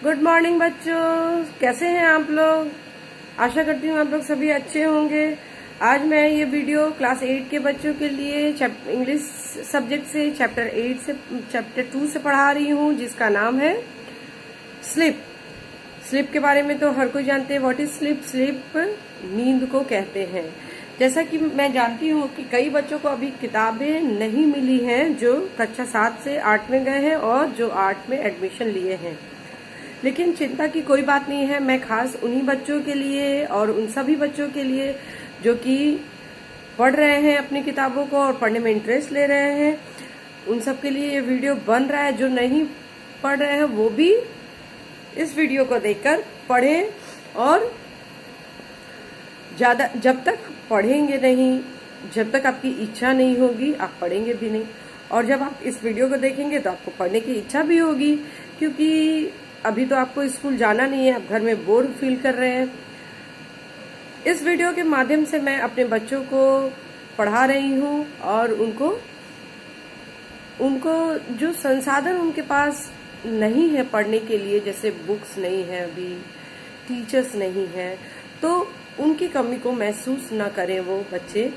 Good morning बच्चों, कैसे हैं आप लोग। आशा करती हूँ आप लोग सभी अच्छे होंगे। आज मैं ये वीडियो क्लास 8 के बच्चों के लिए इंग्लिश सब्जेक्ट से चैप्टर 2 से पढ़ा रही हूँ, जिसका नाम है स्लीप। स्लीप के बारे में तो हर कोई जानते हैं। What is sleep? स्लीप नींद को कहते हैं। जैसा कि मैं जानती हूँ कि कई बच्चों को अभी किताबें नहीं मिली हैं, जो कक्षा 7 से 8 में गए हैं और जो 8 में एडमिशन लिए हैं। लेकिन चिंता की कोई बात नहीं है। मैं खास उन्हीं बच्चों के लिए और उन सभी बच्चों के लिए जो कि पढ़ रहे हैं अपनी किताबों को और पढ़ने में इंटरेस्ट ले रहे हैं, उन सब के लिए ये वीडियो बन रहा है। जो नहीं पढ़ रहे हैं वो भी इस वीडियो को देखकर पढ़ें, और ज्यादा जब तक पढ़ेंगे नहीं, जब तक आपकी इच्छा नहीं होगी, आप पढ़ेंगे भी नहीं। और जब आप इस वीडियो को देखेंगे तो आपको पढ़ने की इच्छा भी होगी, क्योंकि अभी तो आपको स्कूल जाना नहीं है, आप घर में बोर फील कर रहे हैं। इस वीडियो के माध्यम से मैं अपने बच्चों को पढ़ा रही हूँ और उनको जो संसाधन उनके पास नहीं है पढ़ने के लिए, जैसे बुक्स नहीं है, अभी टीचर्स नहीं है, तो उनकी कमी को महसूस ना करें वो बच्चे,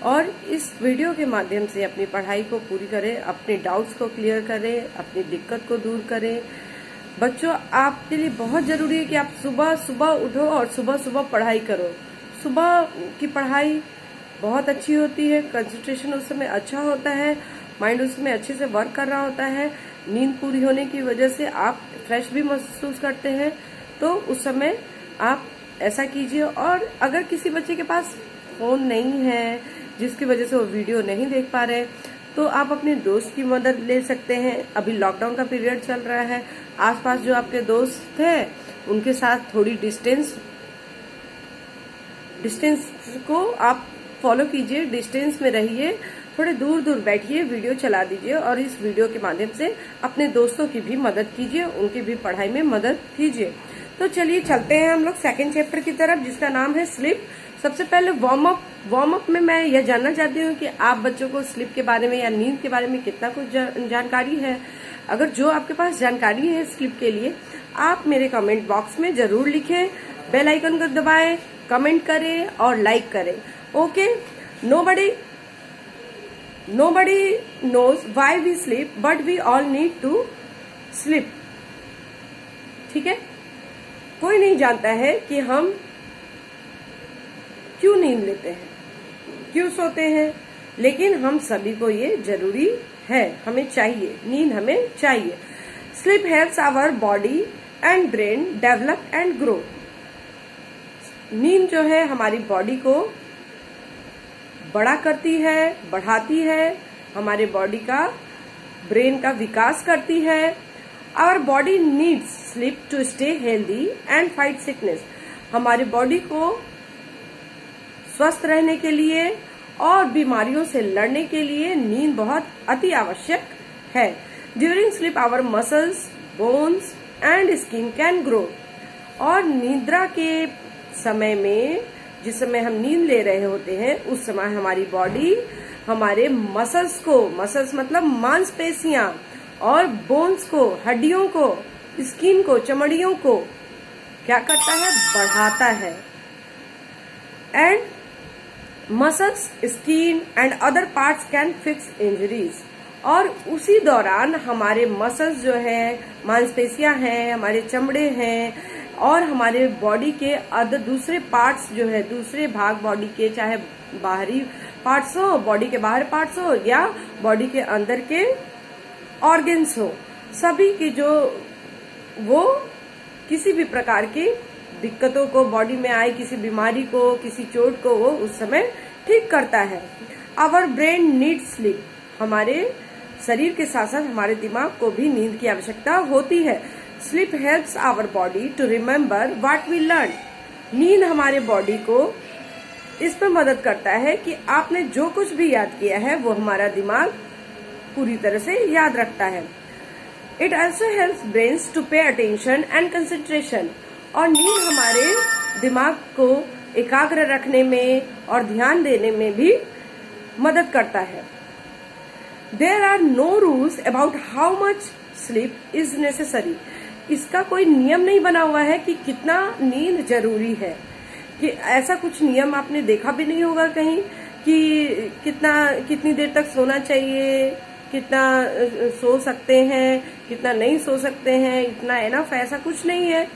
और इस वीडियो के माध्यम से अपनी पढ़ाई को पूरी करें, अपने डाउट्स को क्लियर करें, अपनी दिक्कत को दूर करें। बच्चों, आपके लिए बहुत जरूरी है कि आप सुबह सुबह उठो और सुबह सुबह पढ़ाई करो। सुबह की पढ़ाई बहुत अच्छी होती है, कंसंट्रेशन उस समय अच्छा होता है, माइंड उसमें अच्छे से वर्क कर रहा होता है। नींद पूरी होने की वजह से आप फ्रेश भी महसूस करते हैं, तो उस समय आप ऐसा कीजिए। और अगर किसी बच्चे के पास फोन नहीं है, जिसकी वजह से वो वीडियो नहीं देख पा रहे, तो आप अपने दोस्त की मदद ले सकते हैं। अभी लॉकडाउन का पीरियड चल रहा है, आसपास जो आपके दोस्त हैं उनके साथ थोड़ी डिस्टेंस को आप फॉलो कीजिए, डिस्टेंस में रहिए, थोड़े दूर दूर बैठिए, वीडियो चला दीजिए और इस वीडियो के माध्यम से अपने दोस्तों की भी मदद कीजिए, उनकी भी पढ़ाई में मदद कीजिए। तो चलिए चलते हैं हम लोग सेकंड चैप्टर की तरफ, जिसका नाम है स्लीप। सबसे पहले वार्म अप में मैं यह जानना चाहती हूँ कि आप बच्चों को स्लीप के बारे में या नींद के बारे में कितना कुछ जानकारी है। अगर जो आपके पास जानकारी है स्लीप के लिए, आप मेरे कमेंट बॉक्स में जरूर लिखें, बेल आइकन को दबाएं, कमेंट करें और लाइक करें। Okay, nobody knows why we sleep, but we all need to sleep। ठीक है, कोई नहीं जानता है कि हम क्यों नींद लेते हैं, क्यों सोते हैं, लेकिन हम सभी को ये जरूरी है, हमें चाहिए, नींद हमें चाहिए। Sleep helps our body and brain develop and grow. नींद जो है हमारी बॉडी को बड़ा करती है, बढ़ाती है, हमारे बॉडी का, ब्रेन का विकास करती है। Our body needs sleep to stay healthy and fight sickness. हमारी बॉडी को स्वस्थ रहने के लिए और बीमारियों से लड़ने के लिए नींद बहुत अति आवश्यक है। During sleep hour muscles, bones and skin can grow. और निद्रा के समय में, जिस समय हम नींद ले रहे होते हैं, उस समय हमारी बॉडी हमारे मसल्स मतलब मांसपेशियां, और बोन्स को, हड्डियों को, स्किन को, चमड़ियों को क्या करता है? बढ़ाता है। And muscles, skin and other parts can fix injuries. और उसी दौरान हमारे मसल्स जो है, मांसपेशियां हैं, हमारे चमड़े हैं, और हमारे बॉडी के दूसरे पार्ट्स जो है, दूसरे भाग बॉडी के, चाहे बाहरी पार्ट्स हो, बॉडी के बाहर पार्ट्स हो, या बॉडी के अंदर के ऑर्गन्स हो, सभी की जो वो किसी भी प्रकार की दिक्कतों को बॉडी में आए, किसी बीमारी को, किसी चोट को, वो उस समय ठीक करता है। Our brain needs sleep. हमारे शरीर के साथ साथ हमारे दिमाग को भी नींद की आवश्यकता होती है। Sleep helps our body to remember what we learn. नींद हमारे बॉडी को इसमें मदद करता है कि आपने जो कुछ भी याद किया है वो हमारा दिमाग पूरी तरह से याद रखता है। It also helps brains to pay attention and concentration. और नींद हमारे दिमाग को एकाग्र रखने में और ध्यान देने में भी मदद करता है। There are no rules about how much sleep is necessary. इसका कोई नियम नहीं बना हुआ है कि कितना नींद जरूरी है, कि ऐसा कुछ नियम आपने देखा भी नहीं होगा कहीं कि कितनी देर तक सोना चाहिए, कितना सो सकते हैं, कितना नहीं सो सकते हैं, इतना एनफ, ऐसा कुछ नहीं है।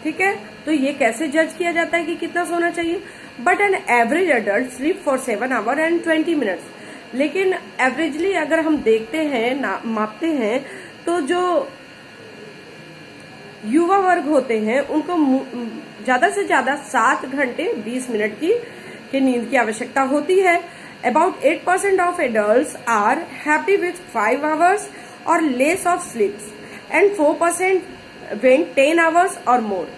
ठीक है, तो ये कैसे जज किया जाता है कि कितना सोना चाहिए? But an average adult sleep for 7 our and 20 minutes. लेकिन एवरेजली अगर हम देखते हैं, मापते हैं, तो जो युवा वर्ग होते हैं उनको ज्यादा से ज्यादा 7 घंटे 20 मिनट की नींद की आवश्यकता होती है। About 8% of adults are happy with 5 hours or less of sleeps and 4% when 10 hours or more.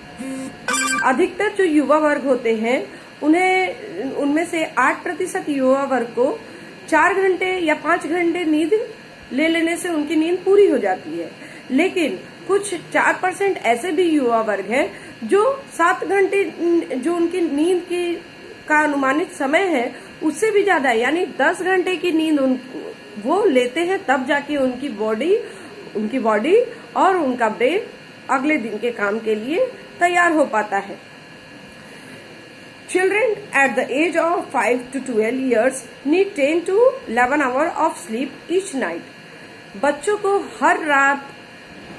अधिकतर जो युवा वर्ग होते हैं उनमें से 8% युवा वर्ग को 4 घंटे या 5 घंटे नींद ले लेने से उनकी नींद पूरी हो जाती है। लेकिन कुछ 4% ऐसे भी युवा वर्ग हैं जो 7 घंटे जो उनकी नींद का अनुमानित समय है उससे भी ज्यादा, यानी 10 घंटे की नींद वो लेते हैं, तब जाके उनकी बॉडी और उनका ब्रेन अगले दिन के काम के लिए तैयार हो पाता है। Children at the age of 5 to 12 years need 10 to 11 hours of sleep each night. बच्चों को हर रात,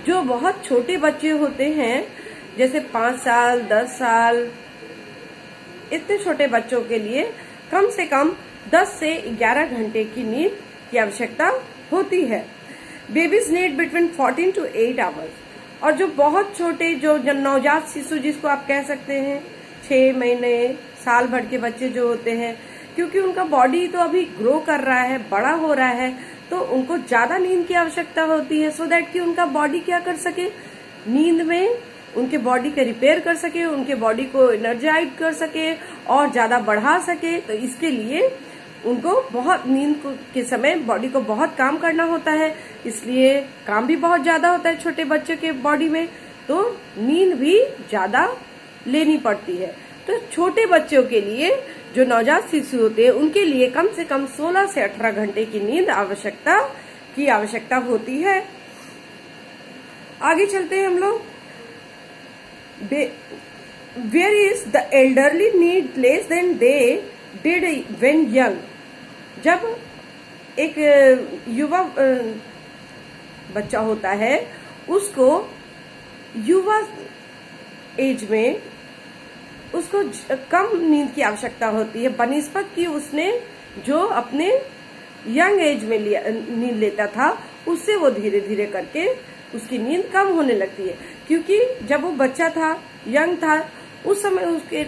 जो बहुत छोटे बच्चे होते हैं जैसे 5 साल 10 साल, इतने छोटे बच्चों के लिए कम से कम 10 से 11 घंटे की नींद की आवश्यकता होती है। Babies need between 14 to 8 hours. और जो बहुत छोटे, जो नवजात शिशु जिसको आप कह सकते हैं, 6 महीने साल भर के बच्चे जो होते हैं, क्योंकि उनका बॉडी तो अभी ग्रो कर रहा है, बड़ा हो रहा है, तो उनको ज्यादा नींद की आवश्यकता होती है, सो दैट कि उनका बॉडी क्या कर सके, नींद में उनके बॉडी का रिपेयर कर सके, उनके बॉडी को एनर्जाइज कर सके और ज्यादा बढ़ा सके। तो इसके लिए उनको बहुत नींद के समय बॉडी को बहुत काम करना होता है, इसलिए काम भी बहुत ज्यादा होता है छोटे बच्चे के बॉडी में, तो नींद भी ज्यादा लेनी पड़ती है। तो छोटे बच्चों के लिए, जो नवजात शिशु होते हैं, उनके लिए कम से कम 16 से 18 घंटे की नींद की आवश्यकता होती है। आगे चलते हैं हम लोग। Whereas the elderly need less than they did when young. जब एक युवा बच्चा होता है, उसको युवा एज में उसको कम नींद की आवश्यकता होती है बनिस्बत कि उसने जो अपने यंग एज में नींद लेता था, उससे वो धीरे धीरे करके उसकी नींद कम होने लगती है। क्योंकि जब वो बच्चा था, यंग था, उस समय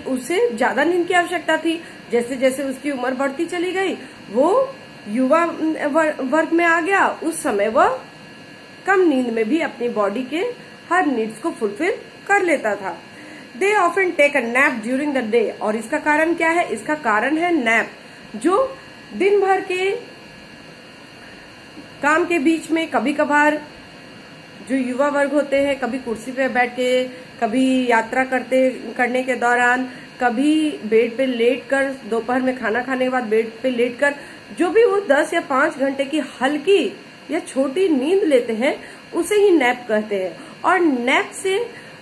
उससे ज्यादा नींद की आवश्यकता थी। जैसे जैसे उसकी उम्र बढ़ती चली गई, वो युवा वर्ग में आ गया, उस समय वह कम नींद में भी अपनी बॉडी के हर नीड्स को फुलफिल कर लेता था। They often take a nap during the day. और इसका कारण क्या है? इसका कारण है नैप, जो दिन भर के काम के बीच में कभी कभार जो युवा वर्ग होते हैं, कभी कुर्सी पे बैठ के, कभी यात्रा करने के दौरान, कभी बेड पे लेट कर, दोपहर में खाना खाने के बाद बेड पे लेट कर, जो भी वो 10 या 5 घंटे की हल्की या छोटी नींद लेते हैं, उसे ही नैप कहते हैं। और नैप से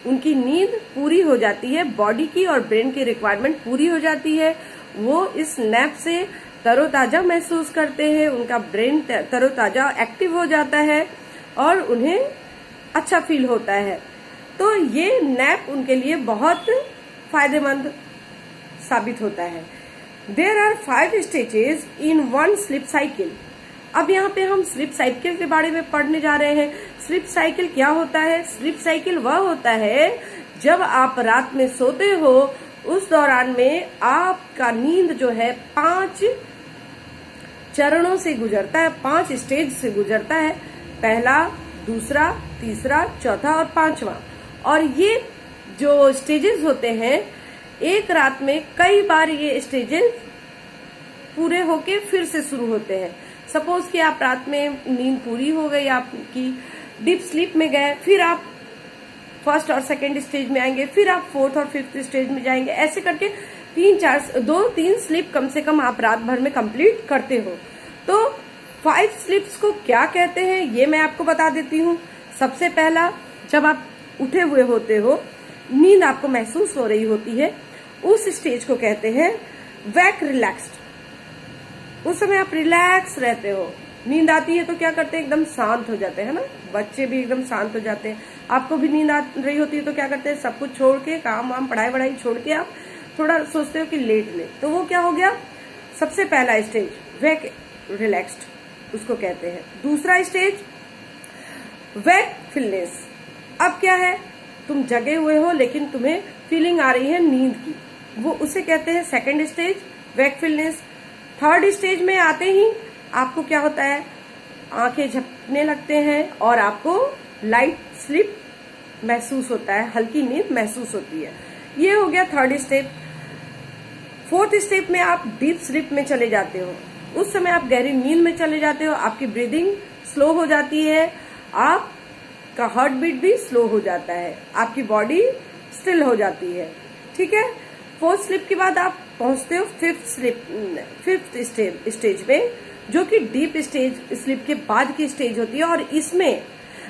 उनकी नींद पूरी हो जाती है, बॉडी की और ब्रेन की रिक्वायरमेंट पूरी हो जाती है। वो इस नैप से तरोताजा महसूस करते हैं, उनका ब्रेन तरोताजा एक्टिव हो जाता है और उन्हें अच्छा फील होता है। तो ये नैप उनके लिए बहुत फायदेमंद साबित होता है। There are 5 stages in 1 sleep cycle. अब यहाँ पे हम स्लीप साइकिल के बारे में पढ़ने जा रहे हैं। स्लीप साइकिल क्या होता है? स्लीप साइकिल वह होता है जब आप रात में सोते हो, उस दौरान में आपका नींद जो है 5 चरणों से गुजरता है, 5 स्टेज से गुजरता है। पहला, दूसरा, तीसरा, चौथा और 5वां। और ये जो स्टेजेस होते हैं, एक रात में कई बार ये स्टेजेस पूरे होके फिर से शुरू होते हैं। सपोज कि आप रात में नींद पूरी हो गई, आपकी डीप स्लीप में गए, फिर आप 1st और 2nd स्टेज में आएंगे, फिर आप 4th और 5th स्टेज में जाएंगे। ऐसे करके 2-3 स्लीप कम से कम आप रात भर में कंप्लीट करते हो। तो 5 स्लीप्स को क्या कहते हैं, ये मैं आपको बता देती हूँ। सबसे पहला, जब आप उठे हुए होते हो, नींद आपको महसूस हो रही होती है, उस स्टेज को कहते हैं वेक रिलैक्स्ड। उस समय आप रिलैक्स रहते हो। नींद आती है तो क्या करते हैं, एकदम शांत हो जाते हैं ना, बच्चे भी एकदम शांत हो जाते हैं। आपको भी नींद आ रही होती है तो क्या करते हैं, सब कुछ छोड़ के, काम वाम पढ़ाई वढ़ाई छोड़ के आप थोड़ा सोचते हो कि लेट ले, तो वो क्या हो गया, सबसे पहला स्टेज वेक रिलैक्स्ड उसको कहते हैं। दूसरा स्टेज वेकफुलनेस। अब क्या है, तुम जगे हुए हो लेकिन तुम्हें फीलिंग आ रही है नींद की, वो उसे कहते हैं second stage wakefulness. Third stage में आते ही आपको क्या होता है, आंखें झपकने लगते हैं और आपको लाइट स्लीप महसूस होता है, हल्की नींद महसूस होती है। ये हो गया थर्ड स्टेप। फोर्थ स्टेप में आप डीप स्लीप में चले जाते हो। उस समय आप गहरी नींद में चले जाते हो, आपकी ब्रीदिंग स्लो हो जाती है, आपका हार्ट बीट भी स्लो हो जाता है, आपकी बॉडी स्टिल हो जाती है। ठीक है, फोर्थ स्लीप के बाद आप पहुंचते हो फिफ्थ स्टेज में, जो कि डीप स्टेज स्लीप के बाद की स्टेज होती है। और इसमें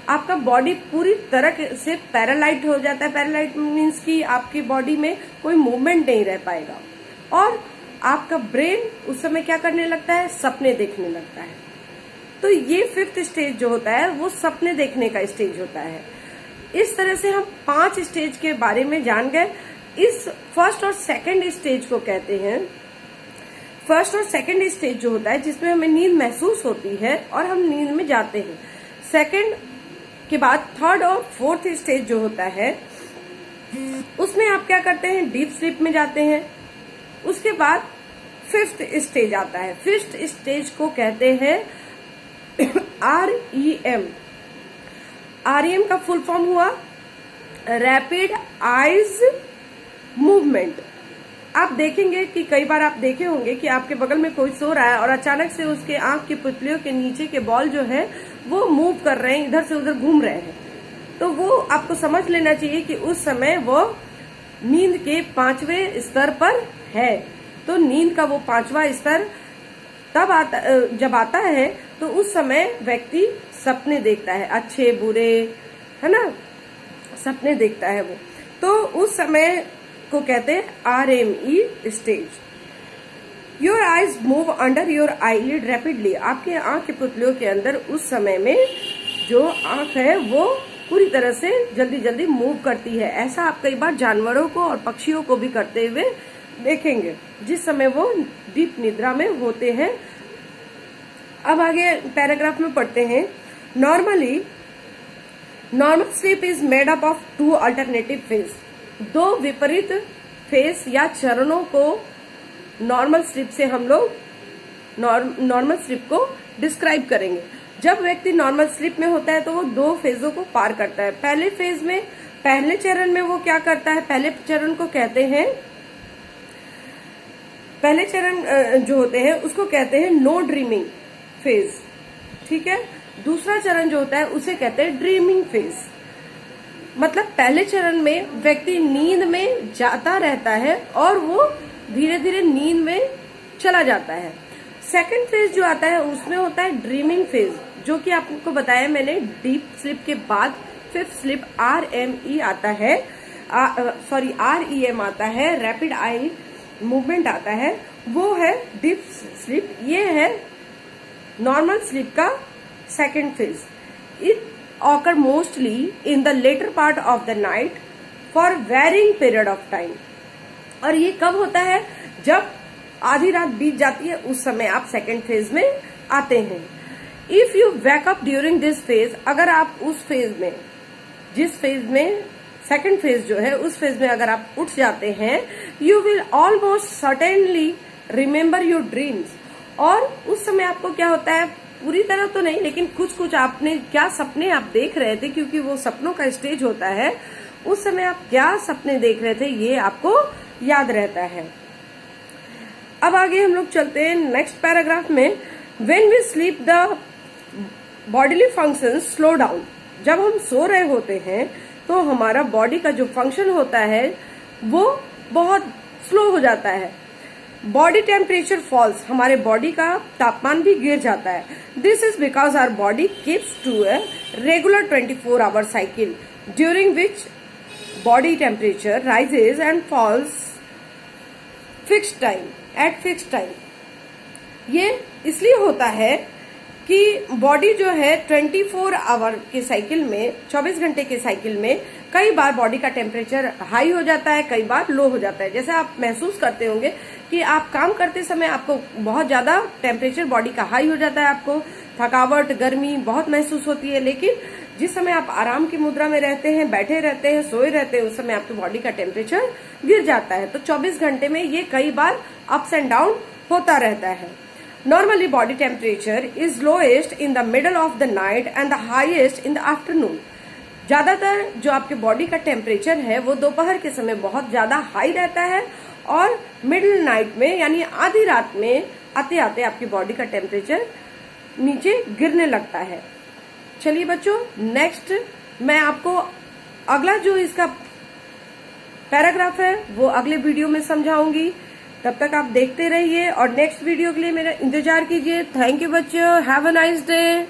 आपका बॉडी पूरी तरह से पैरालाइट हो जाता है। पैरालाइट मीन्स कि आपकी बॉडी में कोई मूवमेंट नहीं रह पाएगा और आपका ब्रेन उस समय क्या करने लगता है, सपने देखने लगता है। तो ये फिफ्थ स्टेज जो होता है वो सपने देखने का स्टेज होता है। इस तरह से हम 5 स्टेज के बारे में जान गए। इस फर्स्ट और सेकंड स्टेज को कहते हैं, फर्स्ट और सेकंड स्टेज जो होता है जिसमें हमें नींद महसूस होती है और हम नींद में जाते हैं। सेकंड के बाद थर्ड और फोर्थ स्टेज जो होता है उसमें आप क्या करते हैं, डीप स्लीप में जाते हैं। उसके बाद फिफ्थ स्टेज आता है। फिफ्थ स्टेज को कहते हैं REM। REM का फुल फॉर्म हुआ रैपिड आईज मूवमेंट। आप देखेंगे कि कई बार आप देखे होंगे कि आपके बगल में कोई सो रहा है और अचानक से उसके आंख की पुतलियों के नीचे के बॉल जो है वो मूव कर रहे हैं, इधर से उधर घूम रहे हैं। तो वो आपको समझ लेना चाहिए कि उस समय वो नींद के 5वें स्तर पर है। तो नींद का वो 5वां स्तर तब आता, जब आता है तो उस समय व्यक्ति सपने देखता है, अच्छे बुरे, है ना, सपने देखता है वो। तो उस समय को कहते हैं RME stage. Your eyes move under your eyelid rapidly. आपके आंख के पुतलियों के अंदर उस समय में जो आंख है वो पूरी तरह से जल्दी जल्दी मूव करती है। ऐसा आप कई बार जानवरों को और पक्षियों को भी करते हुए देखेंगे जिस समय वो डीप निद्रा में होते हैं। अब आगे पैराग्राफ में पढ़ते हैं। Normal sleep is made up of 2 alternative phase. 2 विपरीत फेज या चरणों को नॉर्मल स्लीप से हम लोग नॉर्मल स्लीप को डिस्क्राइब करेंगे। जब व्यक्ति नॉर्मल स्लीप में होता है तो वो 2 फेजों को पार करता है। पहले फेज में, पहले चरण में वो क्या करता है, पहले चरण को कहते हैं, पहले चरण जो होते हैं उसको कहते हैं नो ड्रीमिंग फेज। ठीक है, दूसरा चरण जो होता है उसे कहते हैं ड्रीमिंग फेज। मतलब पहले चरण में व्यक्ति नींद में जाता रहता है और वो धीरे धीरे नींद में चला जाता है। सेकंड फेज जो आता है उसमें होता है ड्रीमिंग फेज, जो कि आपको बताया मैंने, डीप स्लीप के बाद फिफ्थ स्लीप RME आता है, REM आता है, रैपिड आई मूवमेंट आता है, वो है डीप स्लीप। ये है नॉर्मल स्लीप का second phase. It occur mostly in the later part of the night for varying period of time. और ये कब होता है, जब आधी रात बीत जाती है, उस समय आप सेकंड फेज में आते हैं। If you wake up during this phase, अगर आप उस फेज में, जिस फेज में सेकंड फेज जो है उस फेज में अगर आप उठ जाते हैं, you will almost certainly remember your dreams. और उस समय आपको क्या होता है, पूरी तरह तो नहीं लेकिन कुछ कुछ आपने क्या सपने आप देख रहे थे, क्योंकि वो सपनों का स्टेज होता है, उस समय आप क्या सपने देख रहे थे ये आपको याद रहता है। अब आगे हम लोग चलते हैं नेक्स्ट पैराग्राफ में। When we sleep the bodily functions slow down. जब हम सो रहे होते हैं तो हमारा बॉडी का जो फंक्शन होता है वो बहुत स्लो हो जाता है। बॉडी टेम्परेचर फॉल्स, हमारे बॉडी का तापमान भी गिर जाता है। This is because our body keeps to a regular 24 hour cycle. During which body temperature rises and falls fixed time at fixed time. ये इसलिए होता है कि बॉडी जो है 24 आवर के साइकिल में, 24 घंटे के साइकिल में कई बार बॉडी का टेम्परेचर हाई हो जाता है, कई बार लो हो जाता है। जैसे आप महसूस करते होंगे कि आप काम करते समय आपको बहुत ज्यादा टेम्परेचर बॉडी का हाई हो जाता है, आपको थकावट, गर्मी बहुत महसूस होती है, लेकिन जिस समय आप आराम की मुद्रा में रहते हैं, बैठे रहते हैं, सोए रहते हैं, उस समय आपकी बॉडी का टेम्परेचर गिर जाता है। तो 24 घंटे में ये कई बार अप्स एंड डाउन होता रहता है। Normally body temperature is lowest in the middle of the night and the highest in the afternoon. ज्यादातर जो आपके बॉडी का टेम्परेचर है वो दोपहर के समय बहुत ज्यादा हाई रहता है और मिडिल नाइट में यानी आधी रात में आते आते आपकी बॉडी का टेम्परेचर नीचे गिरने लगता है। चलिए बच्चों, नेक्स्ट मैं आपको अगला जो इसका पैराग्राफ है वो अगले वीडियो में समझाऊंगी। तब तक आप देखते रहिए और नेक्स्ट वीडियो के लिए मेरा इंतजार कीजिए। थैंक यू बच्चों, हैव अ नाइस डे।